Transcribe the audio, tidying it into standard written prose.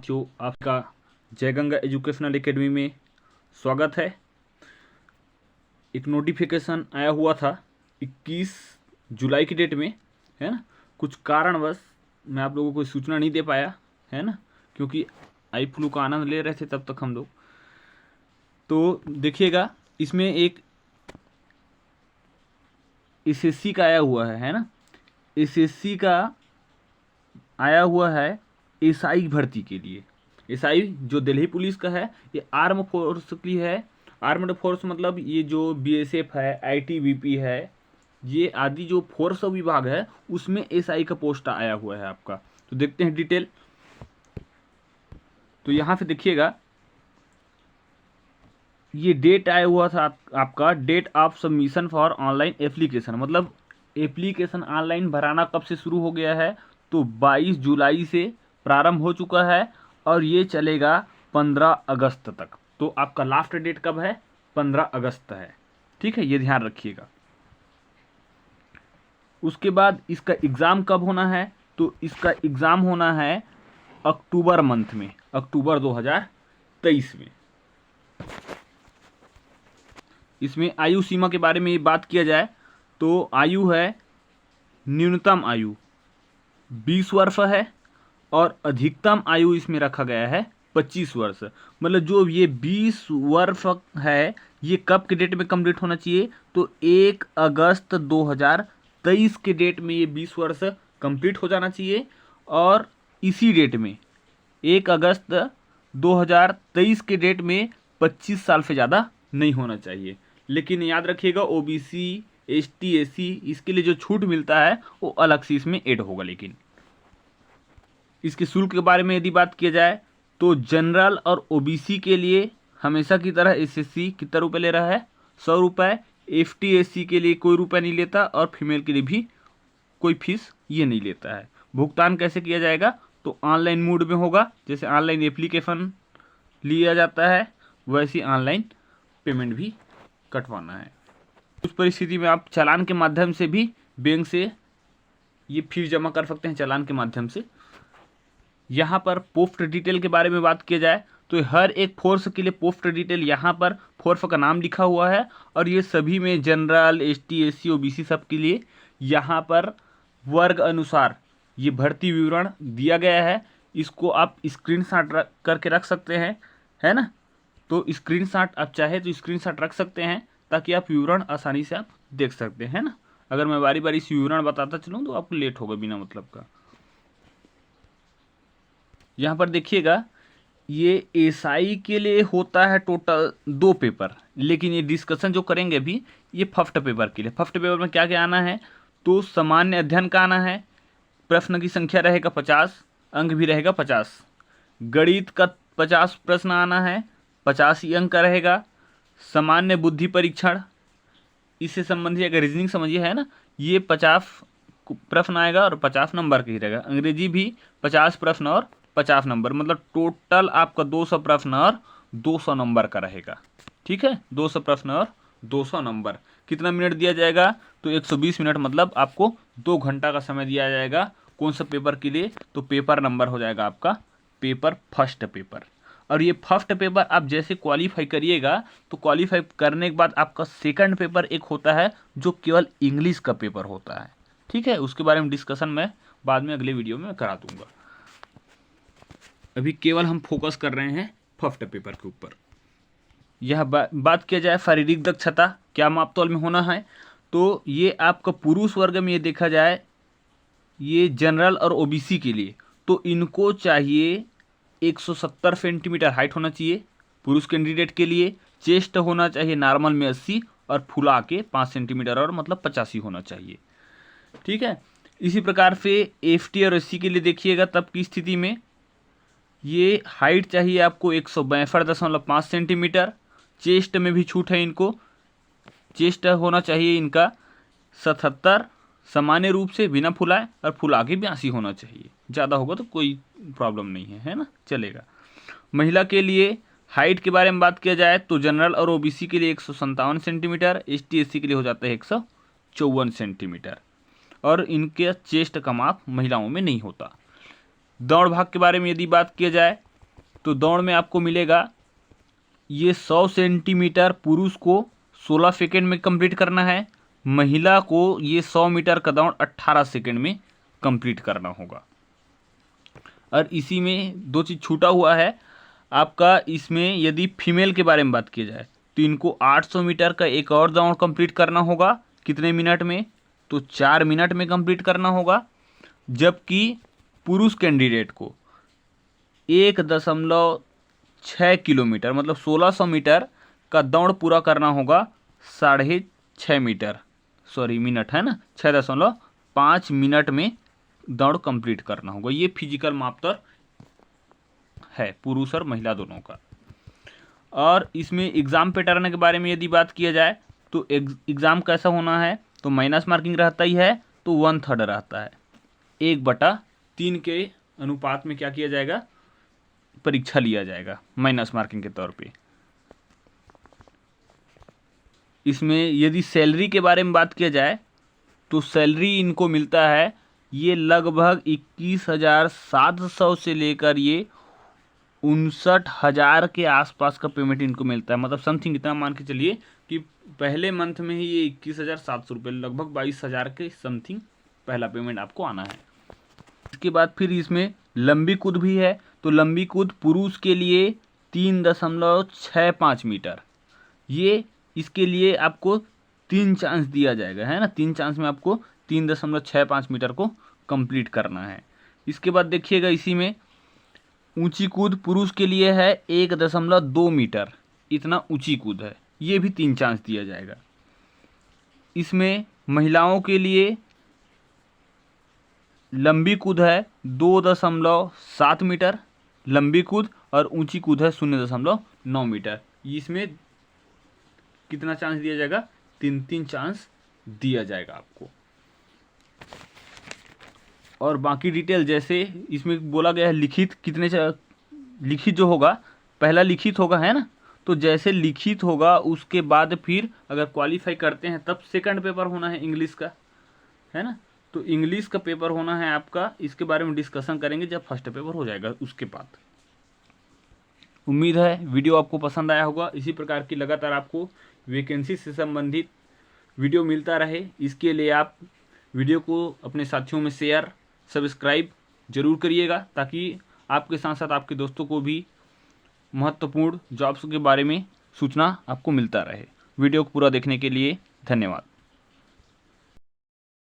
साथियों, आपका जय गंगा एजुकेशनल एकेडमी में स्वागत है। एक नोटिफिकेशन आया हुआ था 21 जुलाई की डेट में, है ना। कुछ कारणवश मैं आप लोगों को सूचना नहीं दे पाया, है ना, क्योंकि आई फ्लू का आनंद ले रहे थे तब तक हम लोग। तो देखिएगा, इसमें एक एसएससी का आया हुआ है ना। एसएससी का आया हुआ है एसआई भर्ती के लिए। एसआई जो दिल्ली पुलिस का है, ये आर्म फोर्स की है। आर्म्ड फोर्स मतलब ये जो बीएसएफ है, आईटीबीपी है, ये आदि जो फोर्स विभाग है उसमें एसआई का पोस्ट आया हुआ है आपका। तो देखते हैं डिटेल। तो यहाँ पे देखिएगा, ये डेट आया हुआ था आपका date of submission for online application, मतलब एप्लीकेशन ऑनलाइन भराना कब से शुरू हो गया है। तो 22 जुलाई से प्रारंभ हो चुका है और ये चलेगा 15 अगस्त तक। तो आपका लास्ट डेट कब है? 15 अगस्त है। ठीक है, ये ध्यान रखिएगा। उसके बाद इसका एग्ज़ाम कब होना है? तो इसका एग्ज़ाम होना है अक्टूबर मंथ में, अक्टूबर 2023 में। इसमें आयु सीमा के बारे में बात किया जाए तो आयु है, न्यूनतम आयु 20 वर्ष है और अधिकतम आयु इसमें रखा गया है 25 वर्ष। मतलब जो ये 20 वर्ष है, ये कब के डेट में कंप्लीट होना चाहिए? तो 1 अगस्त 2023 के डेट में ये 20 वर्ष कंप्लीट हो जाना चाहिए। और इसी डेट में 1 अगस्त 2023 के डेट में 25 साल से ज़्यादा नहीं होना चाहिए। लेकिन याद रखिएगा, ओबीसी, एसटी, एससी, इसके लिए जो छूट मिलता है वो अलग से इसमें ऐड होगा। लेकिन इसके शुल्क के बारे में यदि बात किया जाए तो जनरल और ओबीसी के लिए हमेशा की तरह एसएससी कितना रुपये ले रहा है? 100 रुपये। एसटी, एससी के लिए कोई रुपया नहीं लेता और फीमेल के लिए भी कोई फीस ये नहीं लेता है। भुगतान कैसे किया जाएगा? तो ऑनलाइन मोड में होगा। जैसे ऑनलाइन एप्लीकेशन लिया जाता है वैसे ऑनलाइन पेमेंट भी कटवाना है। उस परिस्थिति में आप चालान के माध्यम से भी बैंक से ये फीस जमा कर सकते हैं, चालान के माध्यम से। यहाँ पर पोस्ट डिटेल के बारे में बात किया जाए तो हर एक फोर्स के लिए पोस्ट डिटेल, यहाँ पर फोर्स का नाम लिखा हुआ है और ये सभी में जनरल, एसटी, एससी, ओबीसी सब के लिए यहाँ पर वर्ग अनुसार ये भर्ती विवरण दिया गया है। इसको आप स्क्रीनशॉट करके रख सकते हैं, है ना। तो स्क्रीनशॉट आप चाहे तो स्क्रीनशॉट रख सकते हैं ताकि आप विवरण आसानी से आप देख सकते हैं ना। अगर मैं बारी बारी इस विवरण बताता चलूँ तो आपको लेट होगा बिना मतलब का। यहाँ पर देखिएगा, ये एसआई के लिए होता है टोटल 2 पेपर, लेकिन ये डिस्कशन जो करेंगे अभी ये फर्स्ट पेपर के लिए। फर्स्ट पेपर में क्या क्या आना है? तो सामान्य अध्ययन का आना है, प्रश्न की संख्या रहेगा 50, अंक भी रहेगा 50। गणित का 50 प्रश्न आना है, 50 ही अंक का रहेगा। सामान्य बुद्धि परीक्षण, इससे संबंधित अगर रीजनिंग समझिए, है ना, ये 50 प्रश्न आएगा और 50 नंबर का ही रहेगा। अंग्रेजी भी 50 प्रश्न और 50 नंबर, मतलब टोटल आपका 200 प्रश्न और 200 नंबर का रहेगा। ठीक है, 200 प्रश्न और 200 नंबर। कितना मिनट दिया जाएगा? तो 120 मिनट, मतलब आपको 2 घंटा का समय दिया जाएगा। कौन सा पेपर के लिए? तो पेपर नंबर हो जाएगा आपका पेपर फर्स्ट पेपर। और ये फर्स्ट पेपर आप जैसे क्वालिफाई करिएगा तो क्वालिफाई करने के बाद आपका सेकंड पेपर एक होता है जो केवल इंग्लिश का पेपर होता है। ठीक है, उसके बारे में डिस्कशन मैं बाद में अगले वीडियो में करा दूंगा। अभी केवल हम फोकस कर रहे हैं फर्स्ट पेपर के ऊपर। यह बात किया जाए शारीरिक दक्षता क्या मापतौल में होना है, तो ये आपका पुरुष वर्ग में ये देखा जाए, ये जनरल और ओबीसी के लिए तो इनको चाहिए 170 सेंटीमीटर हाइट होना चाहिए पुरुष कैंडिडेट के लिए। चेस्ट होना चाहिए नॉर्मल में 80 और फुला के 5 सेंटीमीटर और मतलब 85 होना चाहिए। ठीक है, इसी प्रकार से एसटी और एससी के लिए देखिएगा तब की स्थिति में ये हाइट चाहिए आपको 162.5 सेंटीमीटर। चेस्ट में भी छूट है इनको, चेस्ट होना चाहिए इनका 77 सामान्य रूप से बिना फुलाए और फुला के 82 होना चाहिए। ज़्यादा होगा तो कोई प्रॉब्लम नहीं है ना, चलेगा। महिला के लिए हाइट के बारे में बात किया जाए तो जनरल और ओबीसी के लिए 157 सेंटीमीटर, एसटी एससी के लिए हो जाता है 154 सेंटीमीटर। और इनके चेस्ट का माप महिलाओं में नहीं होता। दौड़ भाग के बारे में यदि बात किया जाए तो दौड़ में आपको मिलेगा ये 100 सेंटीमीटर पुरुष को 16 सेकेंड में कंप्लीट करना है, महिला को ये 100 मीटर का दौड़ 18 सेकेंड में कंप्लीट करना होगा। और इसी में दो चीज़ छूटा हुआ है आपका, इसमें यदि फीमेल के बारे में बात की जाए तो इनको 800 मीटर का एक और दौड़ कंप्लीट करना होगा। कितने मिनट में? तो 4 मिनट में कंप्लीट करना होगा। जबकि पुरुष कैंडिडेट को 1.6 किलोमीटर मतलब 1600 मीटर का दौड़ पूरा करना होगा 6.5 मिनट है ना, 6.5 मिनट में दौड़ कंप्लीट करना होगा। ये फिजिकल मापदंड है पुरुष और महिला दोनों का। और इसमें एग्ज़ाम पैटर्न के बारे में यदि बात किया जाए तो एग्ज़ाम कैसा होना है, तो माइनस मार्किंग रहता ही है, तो 1/3 रहता है, 1/3 के अनुपात में क्या किया जाएगा, परीक्षा लिया जाएगा माइनस मार्किंग के तौर पे। इसमें यदि सैलरी के बारे में बात किया जाए तो सैलरी इनको मिलता है ये लगभग 21,700 से लेकर ये 59,000 के आसपास का पेमेंट इनको मिलता है। मतलब समथिंग इतना मान के चलिए कि पहले मंथ में ही ये 21,700 रुपये, लगभग 22,000 के समथिंग पहला पेमेंट आपको आना है। इसके बाद फिर इसमें लंबी कूद भी है। तो लंबी कूद पुरुष के लिए 3.65 मीटर, ये इसके लिए आपको 3 चांस दिया जाएगा, है ना। 3 चांस में आपको 3.65 मीटर को कंप्लीट करना है। इसके बाद देखिएगा इसी में ऊंची कूद पुरुष के लिए है 1.2 मीटर, इतना ऊंची कूद है, ये भी 3 चांस दिया जाएगा। इसमें महिलाओं के लिए लंबी कूद है 2.7 मीटर लंबी कूद, और ऊंची कूद है 0.9 मीटर। इसमें कितना चांस दिया जाएगा, 3 चांस दिया जाएगा आपको। और बाकी डिटेल जैसे इसमें बोला गया है लिखित कितने लिखित जो होगा पहला लिखित होगा, है ना। तो जैसे लिखित होगा उसके बाद फिर अगर क्वालिफाई करते हैं तब सेकंड पेपर होना है इंग्लिश का, है ना। तो इंग्लिश का पेपर होना है आपका, इसके बारे में डिस्कशन करेंगे जब फर्स्ट पेपर हो जाएगा उसके बाद। उम्मीद है वीडियो आपको पसंद आया होगा। इसी प्रकार की लगातार आपको वैकेंसी से संबंधित वीडियो मिलता रहे, इसके लिए आप वीडियो को अपने साथियों में शेयर सब्सक्राइब जरूर करिएगा, ताकि आपके साथ साथ आपके दोस्तों को भी महत्वपूर्ण जॉब्स के बारे में सूचना आपको मिलता रहे। वीडियो को पूरा देखने के लिए धन्यवाद।